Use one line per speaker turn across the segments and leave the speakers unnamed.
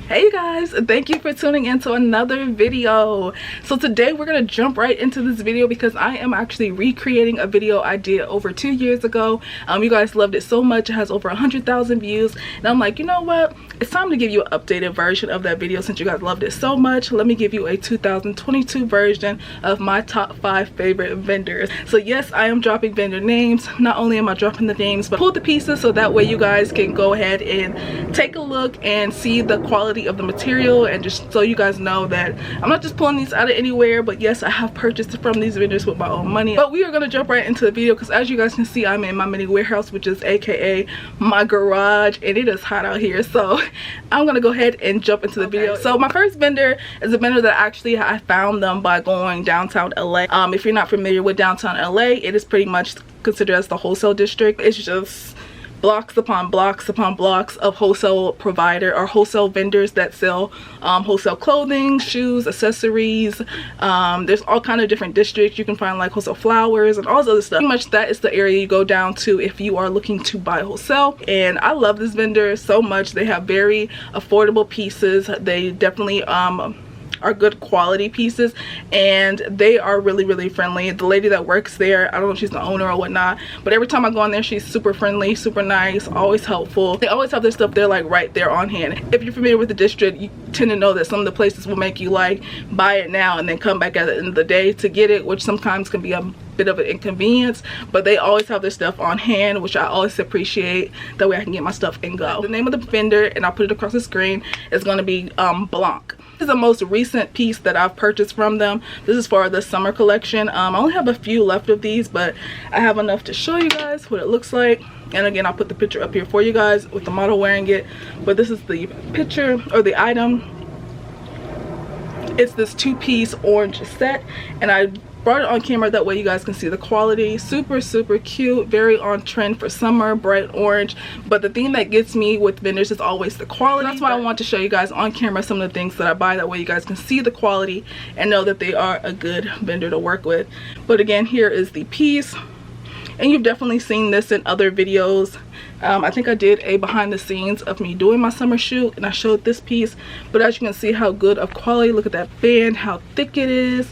Hey you guys, thank you for tuning in to another video. So today we're gonna jump right into this video because I am actually recreating a video I did over 2 years ago. You guys loved it so much. It has over 100,000 views, and I'm like, you know what, it's time to give you an updated version of that video. Since you guys loved it so much, let me give you a 2022 version of my top 5 favorite vendors. So yes, I am dropping vendor names. Not only am I dropping the names, but pull the pieces so that way you guys can go ahead and take a look and see the quality of the material, and just so you guys know that I'm not just pulling these out of anywhere, but yes, I have purchased from these vendors with my own money. But we are going to jump right into the video because as you guys can see, I'm in my mini warehouse, which is aka my garage, and it is hot out here, so I'm gonna go ahead and jump into the video. So my first vendor is a vendor that actually I found them by going downtown LA. If you're not familiar with downtown LA, it is pretty much considered as the wholesale district. It's just blocks upon blocks upon blocks of wholesale provider or wholesale vendors that sell wholesale clothing, shoes, accessories. There's all kind of different districts. You can find like wholesale flowers and all this other stuff. Pretty much that is the area you go down to if you are looking to buy wholesale. And I love this vendor so much. They have very affordable pieces. They definitely are good quality pieces, and they are really friendly. The lady that works there, I don't know if she's the owner or whatnot, but every time I go in there, she's super friendly, super nice, always helpful. They always have their stuff there like right there on hand. If you're familiar with the district, you tend to know that some of the places will make you like buy it now and then come back at the end of the day to get it, which sometimes can be a bit of an inconvenience, but they always have their stuff on hand, which I always appreciate. That way I can get my stuff and go. The name of the vendor, and I'll put it across the screen, is going to be Blanc. This is the most recent piece that I've purchased from them. This is for the summer collection. I only have a few left of these, but I have enough to show you guys what it looks like. And again, I'll put the picture up here for you guys with the model wearing it. But this is the picture or the item. It's this 2-piece orange set, and I brought it on camera that way you guys can see the quality. Super cute, very on trend for summer, bright orange. But the thing that gets me with vendors is always the quality. That's why I want to show you guys on camera some of the things that I buy, that way you guys can see the quality and know that they are a good vendor to work with. But again, here is the piece, and you've definitely seen this in other videos. I think I did a behind the scenes of me doing my summer shoot, and I showed this piece. But as you can see how good of quality, look at that band, how thick it is.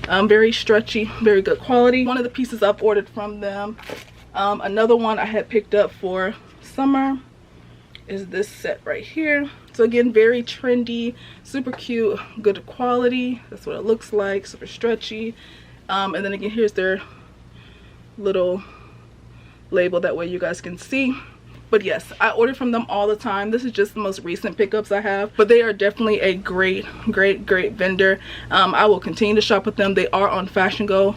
Very stretchy, very good quality. One of the pieces I've ordered from them, another one I had picked up for summer, is this set right here. So again, very trendy, super cute, good quality. That's what it looks like, super stretchy. And then again, here's their little label, that way you guys can see. But yes, I order from them all the time. This is just the most recent pickups I have, but they are definitely a great vendor. I will continue to shop with them. They are on Fashion Go,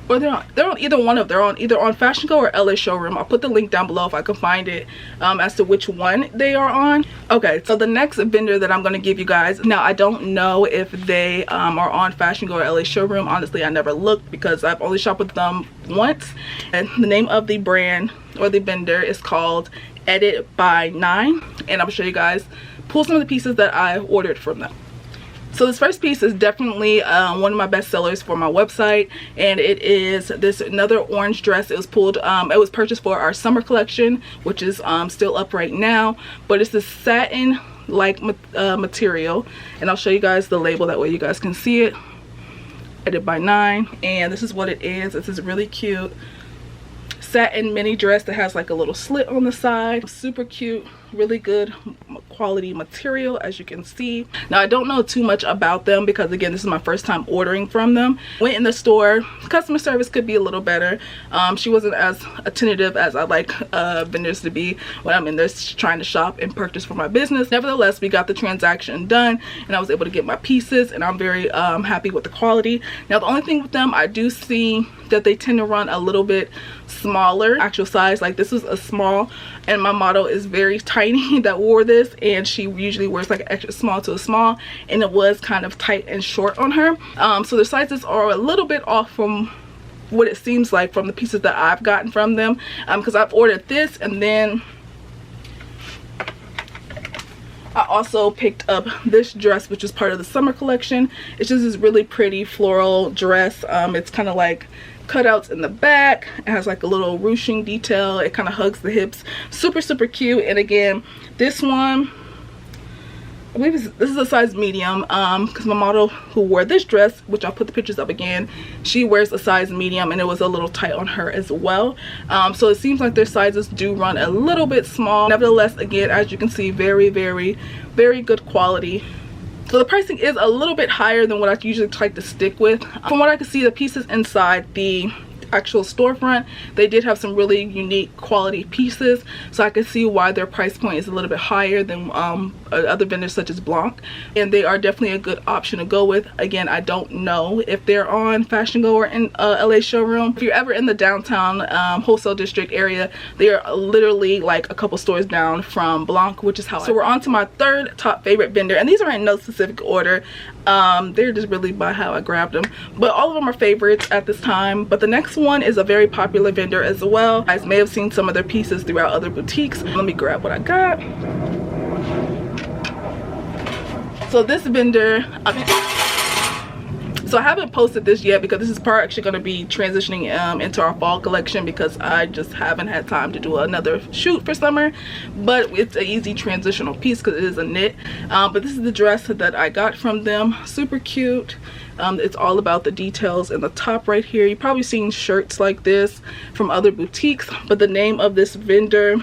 or they're on either one of them. They're on either on Fashion Go or LA Showroom. I'll put the link down below if I can find it as to which one they are on. Okay, so the next vendor that I'm going to give you guys, now I don't know if they are on Fashion Go or LA Showroom. Honestly, I never looked because I've only shopped with them once. And the name of the brand or the vendor is called 𝗵𝘃𝘁, and I'm gonna show you guys, pull some of the pieces that I ordered from them. So this first piece is definitely one of my best sellers for my website, and it is this another orange dress. It was pulled, it was purchased for our summer collection, which is still up right now, but it's this satin like material, and I'll show you guys the label, that way you guys can see it. 𝗵𝘃𝘁, and this is what it is. It's this really cute satin mini dress that has like a little slit on the side. Super cute, really good quality material, as you can see. Now I don't know too much about them because again, this is my first time ordering from them. Went in the store, customer service could be a little better. She wasn't as attentive as I like vendors to be when I'm in there trying to shop and purchase for my business. Nevertheless, we got the transaction done, and I was able to get my pieces, and I'm very happy with the quality. Now the only thing with them, I do see that they tend to run a little bit smaller actual size. Like this was a small, and my model is very tiny that wore this, and she usually wears like an extra small to a small, and it was kind of tight and short on her. So the sizes are a little bit off from what it seems like from the pieces that I've gotten from them, because I've ordered this, and then I also picked up this dress, which is part of the summer collection. It's just this really pretty floral dress. It's kind of like cutouts in the back. It has like a little ruching detail. It kind of hugs the hips. Super cute. And again, this one I believe this is a size medium, because my model who wore this dress, which I'll put the pictures up again, she wears a size medium and it was a little tight on her as well. So it seems like their sizes do run a little bit small. Nevertheless, again, as you can see, very, very, very good quality. So the pricing is a little bit higher than what I usually try to stick with. From what I can see, the pieces inside the actual storefront, they did have some really unique quality pieces, so I can see why their price point is a little bit higher than other vendors such as Blanc, and they are definitely a good option to go with. Again, I don't know if they're on Fashion Go or in LA showroom. If you're ever in the downtown wholesale district area, they are literally like a couple stores down from Blanc, which is how. So we're on to my third top favorite vendor, and these are in no specific order. They're just really by how I grabbed them, but all of them are favorites at this time. But the next one is a very popular vendor as well. You guys may have seen some of their pieces throughout other boutiques. Let me grab what I got. So this vendor, so I haven't posted this yet because this is part actually going to be transitioning into our fall collection, because I just haven't had time to do another shoot for summer. But it's an easy transitional piece because it is a knit. But this is the dress that I got from them. Super cute. It's all about the details in the top right here. You've probably seen shirts like this from other boutiques, but the name of this vendor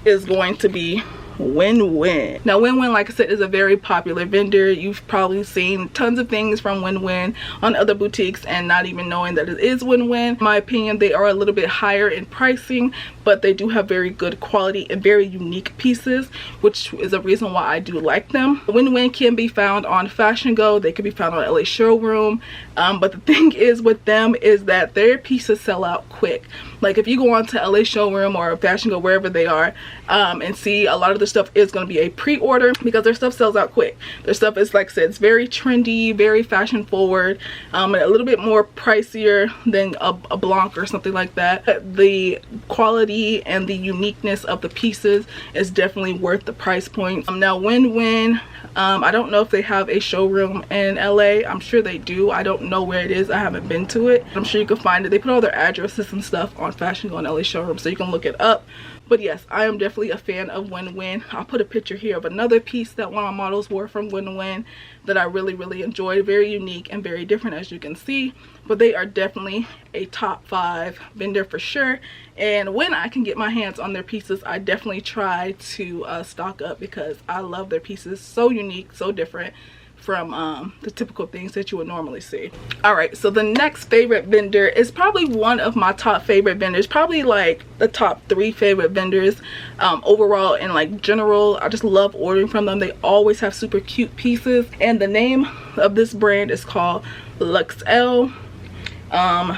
is going to be Win-Win. Now Win-Win, like I said, is a very popular vendor. You've probably seen tons of things from Win-Win on other boutiques and not even knowing that it is Win-Win. In my opinion, they are a little bit higher in pricing, but they do have very good quality and very unique pieces, which is a reason why I do like them. Win-Win can be found on Fashion Go. They can be found on LA showroom. But the thing is with them is that their pieces sell out quick. Like if you go on to LA showroom or Fashion Go, wherever they are, and see, a lot of the stuff is going to be a pre-order because their stuff sells out quick. Their stuff is, like I said, it's very trendy, very fashion forward, and a little bit more pricier than a Blanc or something like that. But the quality and the uniqueness of the pieces is definitely worth the price point. Now Win-Win, I don't know if they have a showroom in LA. I'm sure they do. I don't know where it is. I haven't been to it. I'm sure you can find it. They put all their addresses and stuff on Fashion Go and LA showroom, so you can look it up. But yes, I am definitely a fan of Win-Win. I'll put a picture here of another piece that one of my models wore from Win-Win that I really, really enjoyed. Very unique and very different, as you can see. But they are definitely a top 5 vendor for sure. And when I can get my hands on their pieces, I definitely try to stock up because I love their pieces. So unique, so different from the typical things that you would normally see. All right, so the next favorite vendor is probably one of my top favorite vendors, probably like the top 3 favorite vendors overall. And like general, I just love ordering from them. They always have super cute pieces, and the name of this brand is called Luxelle.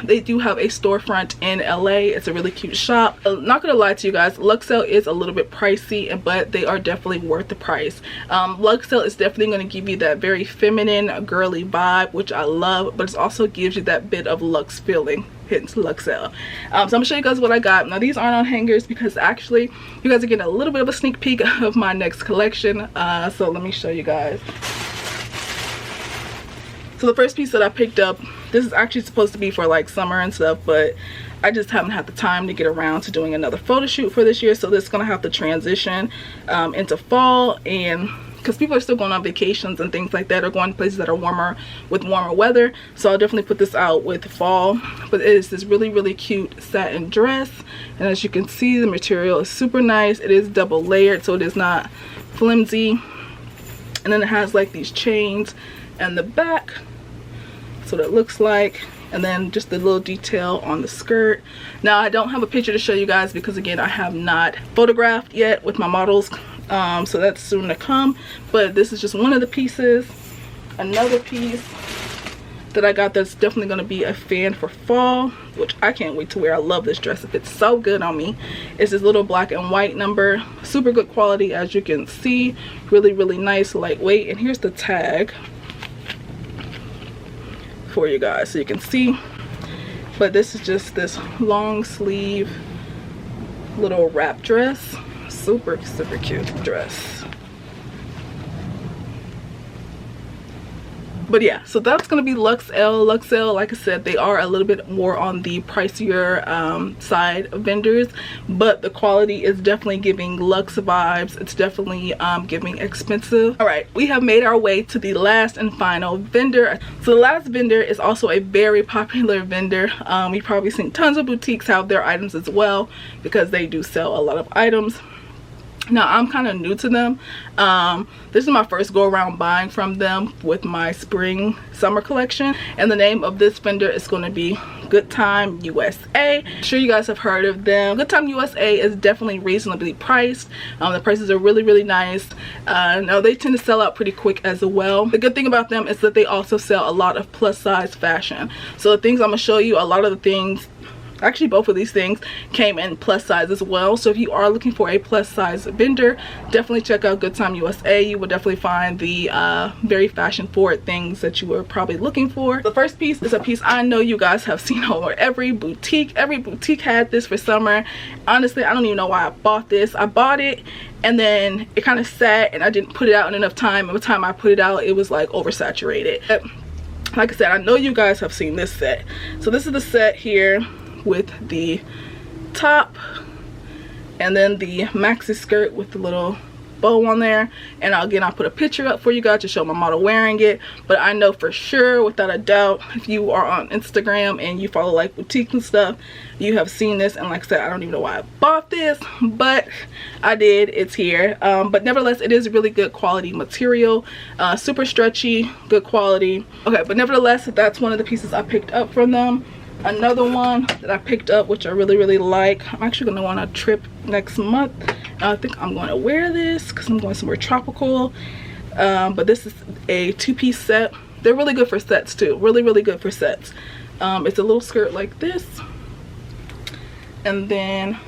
They do have a storefront in LA. It's a really cute shop. Not gonna lie to you guys, Luxelle is a little bit pricey, but they are definitely worth the price. Luxelle is definitely going to give you that very feminine, girly vibe, which I love, but it also gives you that bit of luxe feeling. Hence Luxelle. So I'm gonna show you guys what I got. Now these aren't on hangers because actually you guys are getting a little bit of a sneak peek of my next collection. So let me show you guys. So the first piece that I picked up, this is actually supposed to be for like summer and stuff, but I just haven't had the time to get around to doing another photo shoot for this year, so this is gonna have to transition into fall, and because people are still going on vacations and things like that, or going to places that are warmer with warmer weather, so I'll definitely put this out with fall. But it is this really, really cute satin dress, and as you can see, the material is super nice. It is double layered, so it is not flimsy, and then it has like these chains and the back, so that looks like, and then just the little detail on the skirt. Now I don't have a picture to show you guys because again I have not photographed yet with my models, so that's soon to come. But this is just one of the pieces. Another piece that I got that's definitely going to be a fan for fall, which I can't wait to wear. I love this dress. It fits so good on me. It's this little black and white number, super good quality, as you can see. Really, really nice, lightweight. And here's the tag for you guys so you can see. But this is just this long sleeve little wrap dress. Super, super cute dress. But yeah, so that's gonna be 𝗪𝘂𝘁. Like I said, they are a little bit more on the pricier side of vendors, but the quality is definitely giving luxe vibes. It's definitely giving expensive. All right, we have made our way to the last and final vendor. So the last vendor is also a very popular vendor. You've probably seen tons of boutiques have their items as well, because they do sell a lot of items. Now I'm kind of new to them. This is my first go around buying from them with my spring summer collection, and the name of this vendor is going to be Good Time USA. I'm sure you guys have heard of them. Good Time USA is definitely reasonably priced. The prices are really nice. Now they tend to sell out pretty quick as well. The good thing about them is that they also sell a lot of plus size fashion. So the things I'm gonna show you, a lot of the things, actually both of these things came in plus size as well. So if you are looking for a plus size vendor, definitely check out Good Time USA. You will definitely find the very fashion forward things that you were probably looking for. The first piece is a piece I know you guys have seen over every boutique. Every boutique had this for summer. Honestly, I don't even know why I bought this. I bought it and then it kind of sat and I didn't put it out in enough time. By the time I put it out, it was like oversaturated. Like I said, I know you guys have seen this set. So this is the set here with the top and then the maxi skirt with the little bow on there. And again, I'll put a picture up for you guys to show my model wearing it. But I know for sure, without a doubt, if you are on Instagram and you follow like boutiques and stuff, you have seen this. And like I said, I don't even know why I bought this, but I did. It's here. But nevertheless, it is really good quality material, super stretchy, good quality. Okay, but nevertheless, that's one of the pieces I picked up from them. Another one that I picked up, which I really like, I'm actually going to want a trip next month. I think I'm going to wear this because I'm going somewhere tropical. But this is a two-piece set. They're really good for sets too. Really good for sets. It's a little skirt like this, and then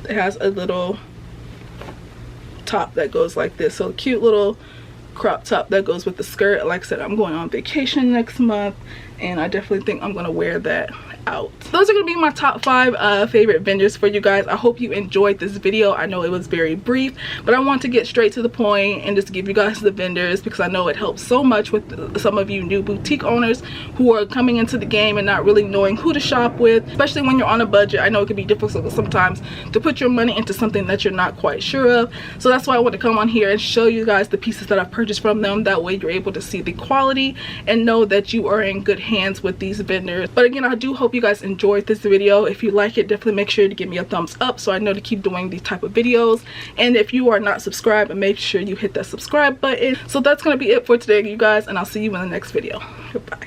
it has a little top that goes like this. So a cute little crop top that goes with the skirt. Like I said, I'm going on vacation next month and I definitely think I'm gonna wear that out. Those are gonna be my top 5 favorite vendors for you guys. I hope you enjoyed this video. I know it was very brief, but I want to get straight to the point and just give you guys the vendors because I know it helps so much with some of you new boutique owners who are coming into the game and not really knowing who to shop with, especially when you're on a budget. I know it can be difficult sometimes to put your money into something that you're not quite sure of. So that's why I want to come on here and show you guys the pieces that I've purchased from them. That way you're able to see the quality and know that you are in good hands with these vendors. But again, I do hope you guys enjoyed this video. If you like it, definitely make sure to give me a thumbs up so I know to keep doing these type of videos. And if you are not subscribed, make sure you hit that subscribe button. So that's going to be it for today, you guys, and I'll see you in the next video. Goodbye.